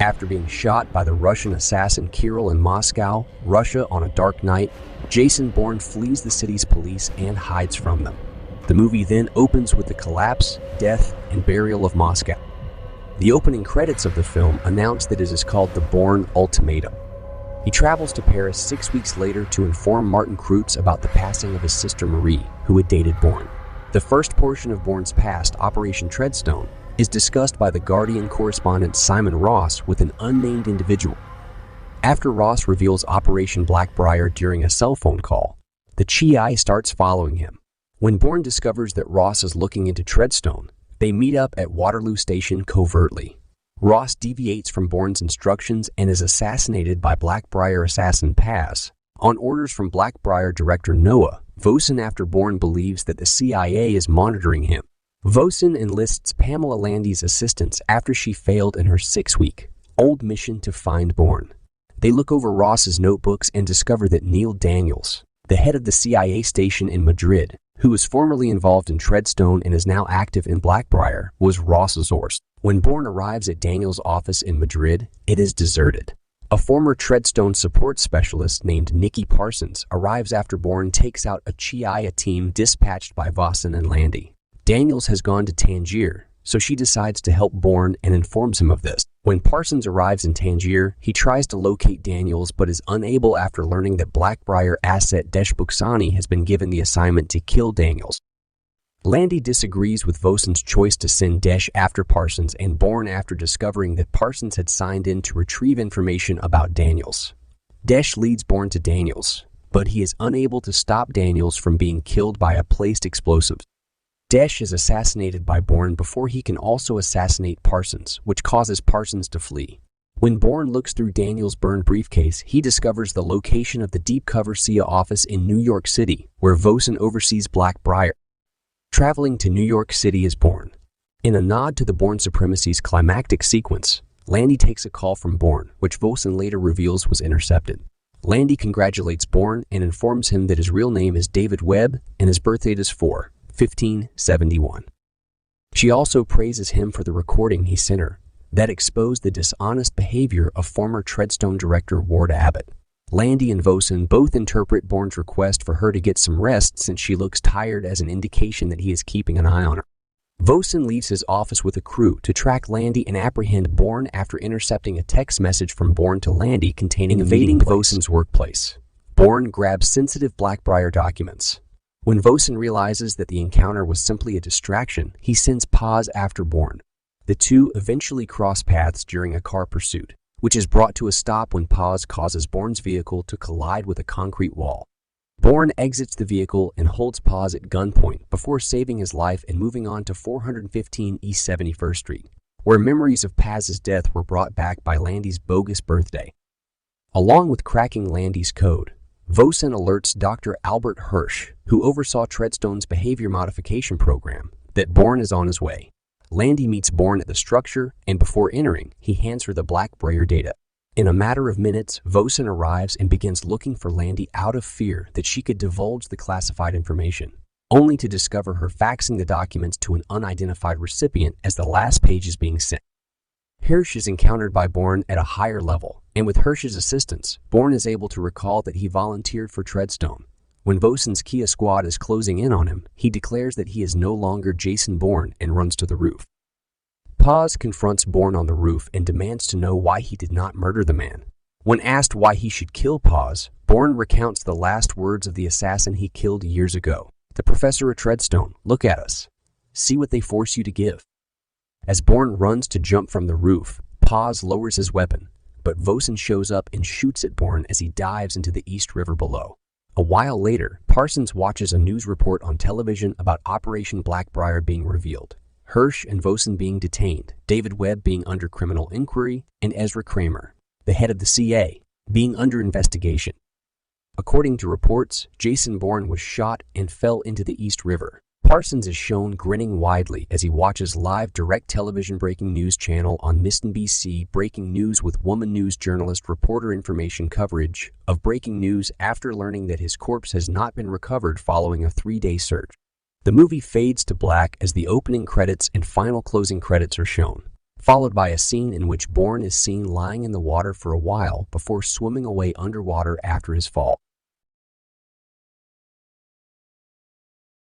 After being shot by the Russian assassin Kirill in Moscow, Russia on a dark night, Jason Bourne flees the city's police and hides from them. The movie then opens with the collapse, death, and burial of Moscow. The opening credits of the film announce that it is called the Bourne Ultimatum. He travels to Paris 6 weeks later to inform Martin Kreutz about the passing of his sister Marie, who had dated Bourne. The first portion of Bourne's past, Operation Treadstone, is discussed by The Guardian correspondent Simon Ross with an unnamed individual. After Ross reveals Operation Blackbriar during a cell phone call, the GI starts following him. When Bourne discovers that Ross is looking into Treadstone, they meet up at Waterloo Station covertly. Ross deviates from Bourne's instructions and is assassinated by Blackbriar assassin Paz. On orders from Blackbriar director Noah Vosen, after Bourne believes that the CIA is monitoring him, Vosen enlists Pamela Landy's assistance after she failed in her 6-week-old mission to find Bourne. They look over Ross's notebooks and discover that Neil Daniels, the head of the CIA station in Madrid, who was formerly involved in Treadstone and is now active in Blackbriar, was Ross's source. When Bourne arrives at Daniels' office in Madrid, it is deserted. A former Treadstone support specialist named Nikki Parsons arrives after Bourne takes out a CIA team dispatched by Vosen and Landy. Daniels has gone to Tangier, so she decides to help Bourne and informs him of this. When Parsons arrives in Tangier, he tries to locate Daniels but is unable after learning that Blackbriar asset Desh Buksani has been given the assignment to kill Daniels. Landy disagrees with Vosen's choice to send Desh after Parsons and Bourne after discovering that Parsons had signed in to retrieve information about Daniels. Desh leads Bourne to Daniels, but he is unable to stop Daniels from being killed by a placed explosive. Desh is assassinated by Bourne before he can also assassinate Parsons, which causes Parsons to flee. When Bourne looks through Daniels' burned briefcase, he discovers the location of the deep-cover CIA office in New York City, where Vosen oversees Blackbriar. Traveling to New York City is Bourne. In a nod to the Bourne Supremacy's climactic sequence, Landy takes a call from Bourne, which Vosen later reveals was intercepted. Landy congratulates Bourne and informs him that his real name is David Webb and his birth date is 4/15/71. She also praises him for the recording he sent her that exposed the dishonest behavior of former Treadstone director Ward Abbott. Landy and Vosen both interpret Bourne's request for her to get some rest since she looks tired as an indication that he is keeping an eye on her. Vosen leaves his office with a crew to track Landy and apprehend Bourne after intercepting a text message from Bourne to Landy containing invading Vosen's workplace. Bourne grabs sensitive Blackbriar documents. When Vosen realizes that the encounter was simply a distraction, he sends Paz after Bourne. The two eventually cross paths during a car pursuit, which is brought to a stop when Paz causes Bourne's vehicle to collide with a concrete wall. Bourne exits the vehicle and holds Paz at gunpoint before saving his life and moving on to 415 East 71st Street, where memories of Paz's death were brought back by Landy's bogus birthday. Along with cracking Landy's code, Vosen alerts Dr. Albert Hirsch, who oversaw Treadstone's behavior modification program, that Bourne is on his way. Landy meets Bourne at the structure, and before entering, he hands her the Blackbriar data. In a matter of minutes, Vosen arrives and begins looking for Landy out of fear that she could divulge the classified information, only to discover her faxing the documents to an unidentified recipient as the last page is being sent. Hirsch is encountered by Bourne at a higher level, and with Hirsch's assistance, Bourne is able to recall that he volunteered for Treadstone. When Vosen's Kia squad is closing in on him, he declares that he is no longer Jason Bourne and runs to the roof. Paz confronts Bourne on the roof and demands to know why he did not murder the man. When asked why he should kill Paz, Bourne recounts the last words of the assassin he killed years ago. "The professor at Treadstone, look at us. See what they force you to give." As Bourne runs to jump from the roof, Paz lowers his weapon, but Vosen shows up and shoots at Bourne as he dives into the East River below. A while later, Parsons watches a news report on television about Operation Blackbriar being revealed, Hirsch and Vosen being detained, David Webb being under criminal inquiry, and Ezra Kramer, the head of the CIA, being under investigation. According to reports, Jason Bourne was shot and fell into the East River. Parsons is shown grinning widely as he watches live direct television breaking news channel on MSNBC breaking news with woman news journalist reporter information coverage of breaking news after learning that his corpse has not been recovered following a 3-day search. The movie fades to black as the opening credits and final closing credits are shown. followed by a scene in which Bourne is seen lying in the water for a while before swimming away underwater after his fall.